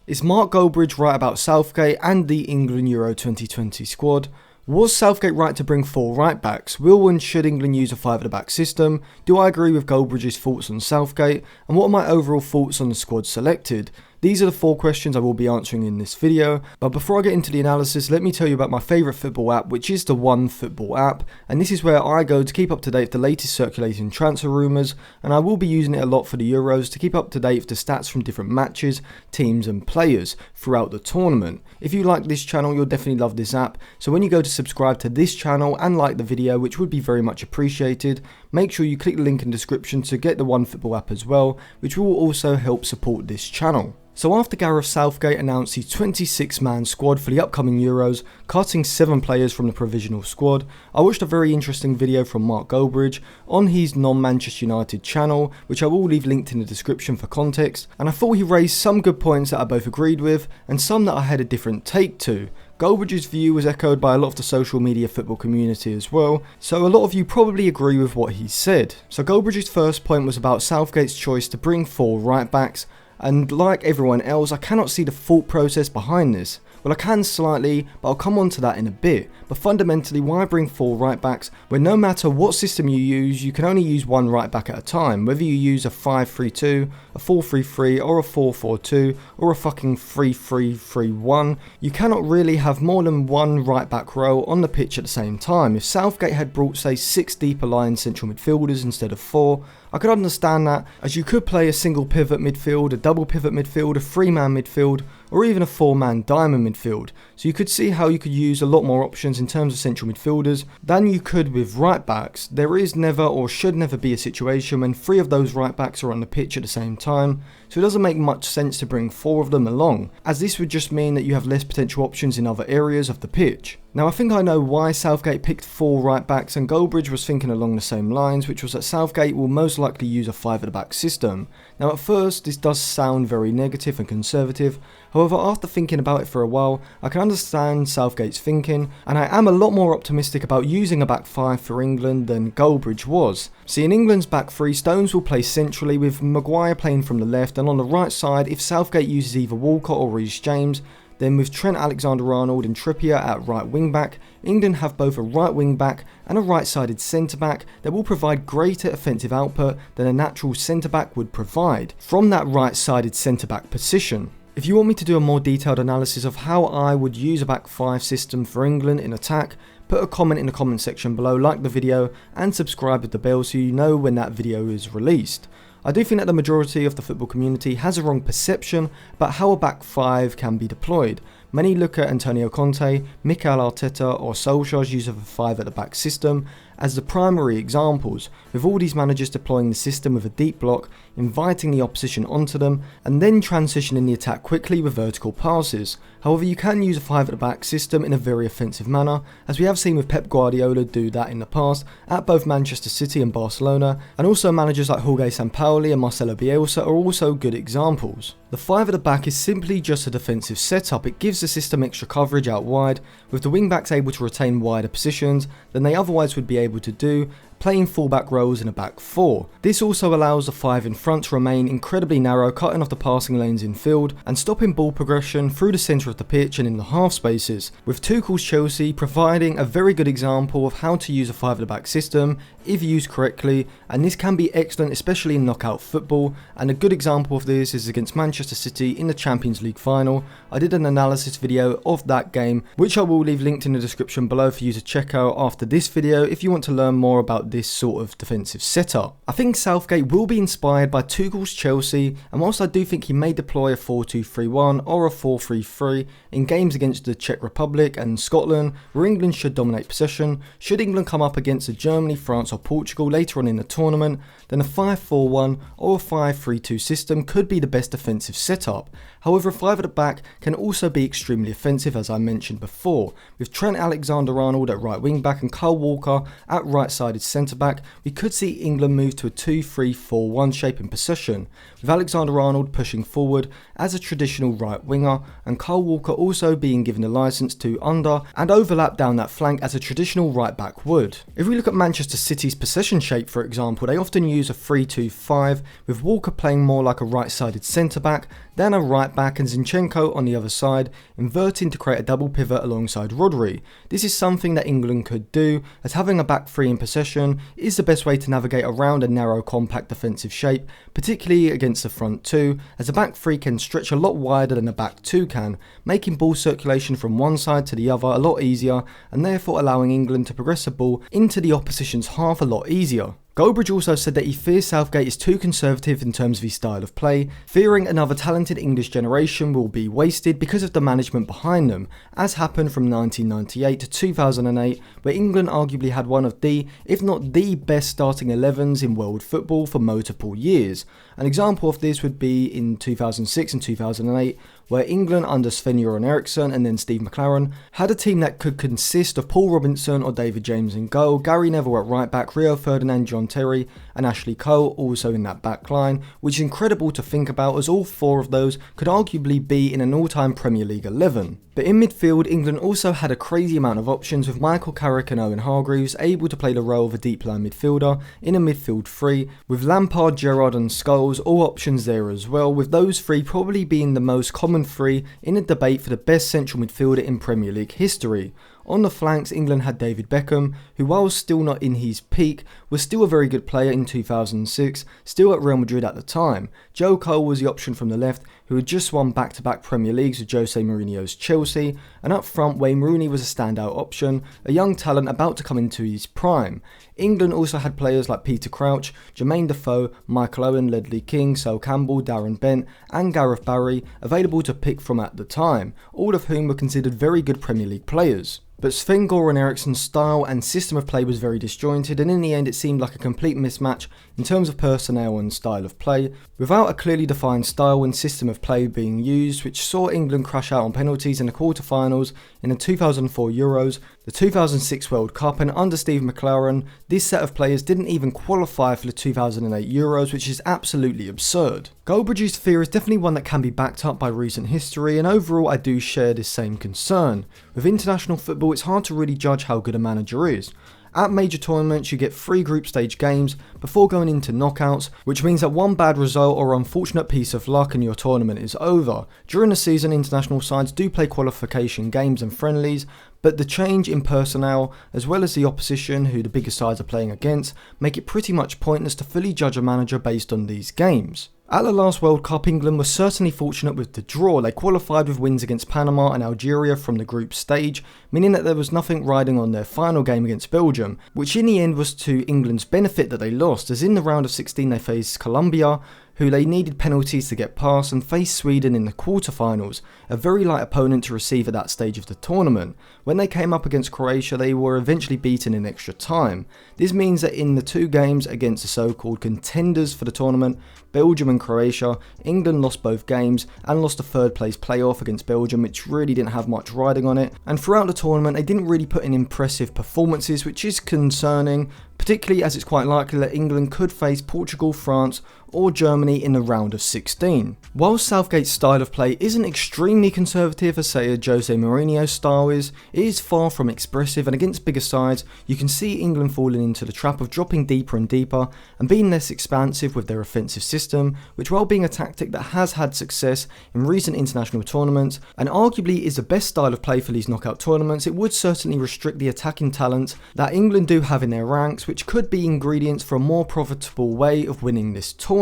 Is Mark Goldbridge right about Southgate and the England Euro 2020 squad? Was Southgate right to bring 4 right backs? Will and should England use a 5 at the back system? Do I agree with Goldbridge's thoughts on Southgate? And what are my overall thoughts on the squad selected? These are the 4 questions I will be answering in this video, but before I get into the analysis, let me tell you about my favourite football app, which is the OneFootball app, and this is where I go to keep up to date with the latest circulating transfer rumours, and I will be using it a lot for the Euros to keep up to date with the stats from different matches, teams and players throughout the tournament. If you like this channel, you'll definitely love this app, so when you go to subscribe to this channel and like the video, which would be very much appreciated, make sure you click the link in the description to get the OneFootball app as well, which will also help support this channel. So after Gareth Southgate announced his 26-man squad for the upcoming Euros, cutting 7 players from the provisional squad, I watched a very interesting video from Mark Goldbridge on his non-Manchester United channel, which I will leave linked in the description for context, and I thought he raised some good points that I both agreed with, and some that I had a different take to. Goldbridge's view was echoed by a lot of the social media football community as well, so a lot of you probably agree with what he said. So Goldbridge's first point was about Southgate's choice to bring 4 right backs, and like everyone else, I cannot see the thought process behind this. Well, I can slightly, but I'll come on to that in a bit. But fundamentally, why bring 4 right backs when no matter what system you use, you can only use 1 right back at a time, whether you use a 5-3-2, a 4-3-3 or a 4-4-2 or a fucking 3-3-3-1, you cannot really have more than 1 right back row on the pitch at the same time. If Southgate had brought say 6 deeper line central midfielders instead of 4, I could understand that, as you could play a single pivot midfield, a double pivot midfield, a 3-man midfield, or even a 4-man diamond midfield. So you could see how you could use a lot more options in terms of central midfielders than you could with right backs. There is never or should never be a situation when 3 of those right backs are on the pitch at the same time, so it doesn't make much sense to bring 4 of them along, as this would just mean that you have less potential options in other areas of the pitch. Now I think I know why Southgate picked 4 right backs, and Goldbridge was thinking along the same lines, which was that Southgate will most likely use a 5 at the back system. Now at first this does sound very negative and conservative, however after thinking about it for a while I can understand Southgate's thinking, and I am a lot more optimistic about using a back 5 for England than Goldbridge was. See, in England's back 3, Stones will play centrally with Maguire playing from the left, and on the right side if Southgate uses either Walcott or Reece James, then with Trent Alexander-Arnold and Trippier at right wing back, England have both a right wing back and a right-sided centre back that will provide greater offensive output than a natural centre back would provide from that right-sided centre back position. If you want me to do a more detailed analysis of how I would use a back 5 system for England in attack, put a comment in the comment section below, like the video and subscribe with the bell so you know when that video is released. I do think that the majority of the football community has a wrong perception about how a back 5 can be deployed. Many look at Antonio Conte, Mikel Arteta or Solskjaer's use of a 5 at the back system as the primary examples, with all these managers deploying the system with a deep block, inviting the opposition onto them, and then transitioning the attack quickly with vertical passes. However, you can use a 5 at the back system in a very offensive manner, as we have seen with Pep Guardiola do that in the past at both Manchester City and Barcelona, and also managers like Jorge Sampaoli and Marcelo Bielsa are also good examples. The 5 at the back is simply just a defensive setup. It gives the system extra coverage out wide, with the wing backs able to retain wider positions than they otherwise would be able to do, playing fullback roles in a back 4. This also allows the 5 in front to remain incredibly narrow, cutting off the passing lanes in field and stopping ball progression through the centre of the pitch and in the half spaces, with Tuchel's Chelsea providing a very good example of how to use a 5 at the back system if used correctly, and this can be excellent especially in knockout football, and a good example of this is against Manchester City in the Champions League final. I did an analysis video of that game, which I will leave linked in the description below for you to check out after this video if you want to learn more about this sort of defensive setup. I think Southgate will be inspired by Tuchel's Chelsea, and whilst I do think he may deploy a 4-2-3-1 or a 4-3-3 in games against the Czech Republic and Scotland where England should dominate possession, should England come up against Germany, France or Portugal later on in the tournament, then a 5-4-1 or a 5-3-2 system could be the best defensive setup. However, a 5 at the back can also be extremely offensive, as I mentioned before, with Trent Alexander-Arnold at right wing back and Kyle Walker at right-sided centre centre-back, we could see England move to a 2-3-4-1 shape in possession, with Alexander-Arnold pushing forward as a traditional right winger and Kyle Walker also being given the licence to under and overlap down that flank as a traditional right back would. If we look at Manchester City's possession shape, for example, they often use a 3-2-5, with Walker playing more like a right-sided centre-back than a right back and Zinchenko on the other side, inverting to create a double pivot alongside Rodri. This is something that England could do, as having a back three in possession is the best way to navigate around a narrow compact defensive shape, particularly against the front two, as a back three can stretch a lot wider than a back two can, making ball circulation from one side to the other a lot easier and therefore allowing England to progress the ball into the opposition's half a lot easier. Goldbridge also said that he fears Southgate is too conservative in terms of his style of play, fearing another talented English generation will be wasted because of the management behind them, as happened from 1998 to 2008, where England arguably had one of the, if not the best starting 11s in world football for multiple years. An example of this would be in 2006 and 2008, where England under Sven-Göran Eriksson and then Steve McLaren had a team that could consist of Paul Robinson or David James in goal, Gary Neville at right back, Rio Ferdinand, John Terry and Ashley Cole also in that back line, which is incredible to think about as all four of those could arguably be in an all-time Premier League 11. But in midfield, England also had a crazy amount of options, with Michael Carrick and Owen Hargreaves able to play the role of a deep line midfielder in a midfield three, with Lampard, Gerrard and Scholes all options there as well, with those three probably being the most common three in a debate for the best central midfielder in Premier League history. On the flanks, England had David Beckham, who while still not in his peak, was still a very good player in 2006, still at Real Madrid at the time. Joe Cole was the option from the left, who had just won back-to-back Premier Leagues with Jose Mourinho's Chelsea, and up front Wayne Rooney was a standout option, a young talent about to come into his prime. England also had players like Peter Crouch, Jermaine Defoe, Michael Owen, Ledley King, Sol Campbell, Darren Bent and Gareth Barry available to pick from at the time, all of whom were considered very good Premier League players. But Sven-Göran Eriksson's style and system of play was very disjointed, and in the end it seemed like a complete mismatch in terms of personnel and style of play, without a clearly defined style and system of play being used, which saw England crash out on penalties in the quarter-finals in the 2004 Euros, the 2006 World Cup, and under Steve McLaren, this set of players didn't even qualify for the 2008 Euros, which is absolutely absurd. Goldbridge's fear is definitely one that can be backed up by recent history, and overall I do share this same concern. With international football, it's hard to really judge how good a manager is. At major tournaments, you get 3 group stage games before going into knockouts, which means that one bad result or unfortunate piece of luck and your tournament is over. During the season, international sides do play qualification games and friendlies, but the change in personnel, as well as the opposition who the bigger sides are playing against, make it pretty much pointless to fully judge a manager based on these games. At the last World Cup, England was certainly fortunate with the draw. They qualified with wins against Panama and Algeria from the group stage, meaning that there was nothing riding on their final game against Belgium, which in the end was to England's benefit that they lost, as in the round of 16 they faced Colombia, who they needed penalties to get past, and faced Sweden in the quarterfinals, a very light opponent to receive at that stage of the tournament. When they came up against Croatia, they were eventually beaten in extra time. This means that in the 2 games against the so-called contenders for the tournament, Belgium and Croatia, England lost both games and lost a 3rd place playoff against Belgium, which really didn't have much riding on it. And throughout the tournament, they didn't really put in impressive performances, which is concerning, particularly as it's quite likely that England could face Portugal, France or Germany in the round of 16. While Southgate's style of play isn't extremely conservative as say a Jose Mourinho's style is, it is far from expressive, and against bigger sides you can see England falling into the trap of dropping deeper and deeper and being less expansive with their offensive system, which while being a tactic that has had success in recent international tournaments and arguably is the best style of play for these knockout tournaments, it would certainly restrict the attacking talent that England do have in their ranks, which could be ingredients for a more profitable way of winning this tournament.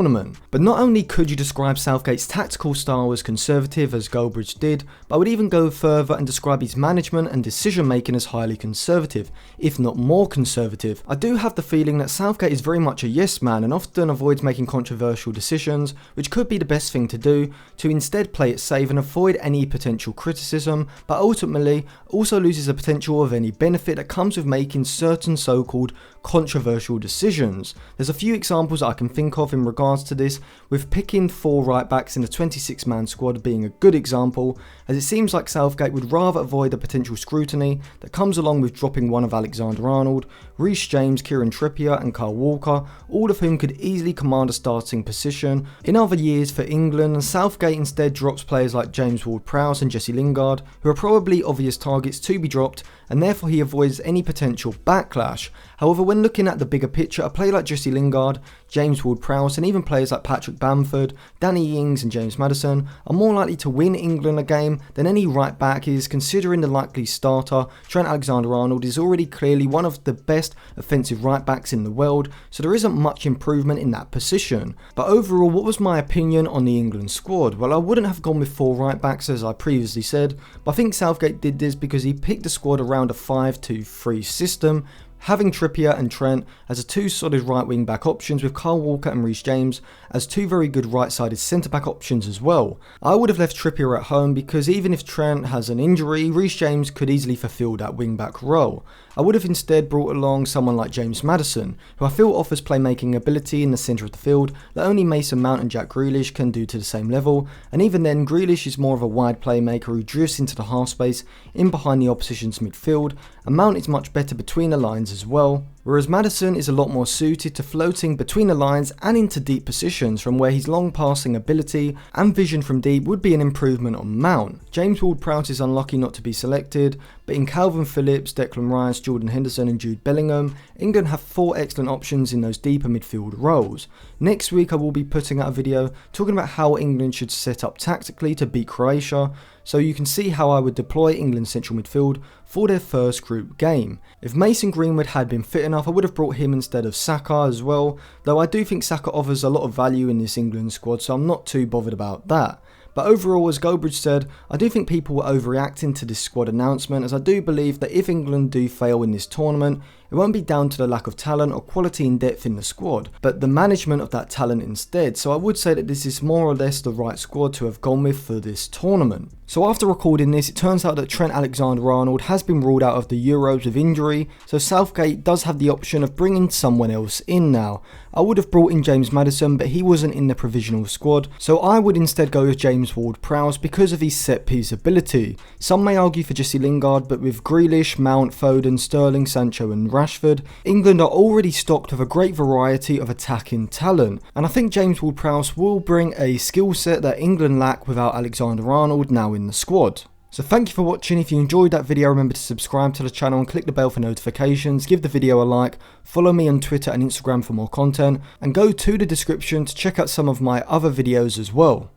But not only could you describe Southgate's tactical style as conservative as Goldbridge did, but I would even go further and describe his management and decision making as highly conservative, if not more conservative. I do have the feeling that Southgate is very much a yes man and often avoids making controversial decisions, which could be the best thing to do, to instead play it safe and avoid any potential criticism, but ultimately also loses the potential of any benefit that comes with making certain so-called controversial decisions. There's a few examples I can think of in regards to this, with picking 4 right backs in the 26-man squad being a good example, as it seems like Southgate would rather avoid the potential scrutiny that comes along with dropping one of Alexander-Arnold, Reece James, Kieran Trippier and Kyle Walker, all of whom could easily command a starting position. In other years for England, Southgate instead drops players like James Ward-Prowse and Jesse Lingard, who are probably obvious targets to be dropped, and therefore he avoids any potential backlash. However, when looking at the bigger picture, a player like Jesse Lingard, James Ward-Prowse and even players like Patrick Bamford, Danny Ings and James Maddison are more likely to win England a game than any right back is, considering the likely starter, Trent Alexander-Arnold, is already clearly one of the best offensive right backs in the world, so there isn't much improvement in that position. But overall, what was my opinion on the England squad? Well, I wouldn't have gone with 4 right backs as I previously said, but I think Southgate did this because he picked the squad around a 5-2-3 system, having Trippier and Trent as 2 solid right wing back options, with Kyle Walker and Reece James as 2 very good right sided centre back options as well. I would have left Trippier at home because even if Trent has an injury, Reece James could easily fulfil that wing back role. I would have instead brought along someone like James Maddison, who I feel offers playmaking ability in the centre of the field that only Mason Mount and Jack Grealish can do to the same level, and even then Grealish is more of a wide playmaker who drifts into the half space in behind the opposition's midfield, and Mount is much better between the lines as well, whereas Maddison is a lot more suited to floating between the lines and into deep positions, from where his long passing ability and vision from deep would be an improvement on Mount. James Ward-Prowse is unlucky not to be selected, but in Calvin Phillips, Declan Rice, Jordan Henderson and Jude Bellingham, England have 4 excellent options in those deeper midfield roles. Next week I will be putting out a video talking about how England should set up tactically to beat Croatia, so you can see how I would deploy England's central midfield for their first group game. If Mason Greenwood had been fit enough, I would have brought him instead of Saka as well, though I do think Saka offers a lot of value in this England squad, so I'm not too bothered about that. But overall, as Goldbridge said, I do think people were overreacting to this squad announcement, as I do believe that if England do fail in this tournament, it won't be down to the lack of talent or quality and depth in the squad, but the management of that talent instead. So I would say that this is more or less the right squad to have gone with for this tournament. So after recording this, it turns out that Trent Alexander-Arnold has been ruled out of the Euros with injury, so Southgate does have the option of bringing someone else in now. I would have brought in James Maddison, but he wasn't in the provisional squad, so I would instead go with James Ward-Prowse because of his set piece ability. Some may argue for Jesse Lingard, but with Grealish, Mount, Foden, Sterling, Sancho and Rashford, England are already stocked with a great variety of attacking talent, and I think James Ward-Prowse will bring a skill set that England lack without Alexander-Arnold now in the squad. So thank you for watching. If you enjoyed that video, remember to subscribe to the channel and click the bell for notifications, give the video a like, follow me on Twitter and Instagram for more content, and go to the description to check out some of my other videos as well.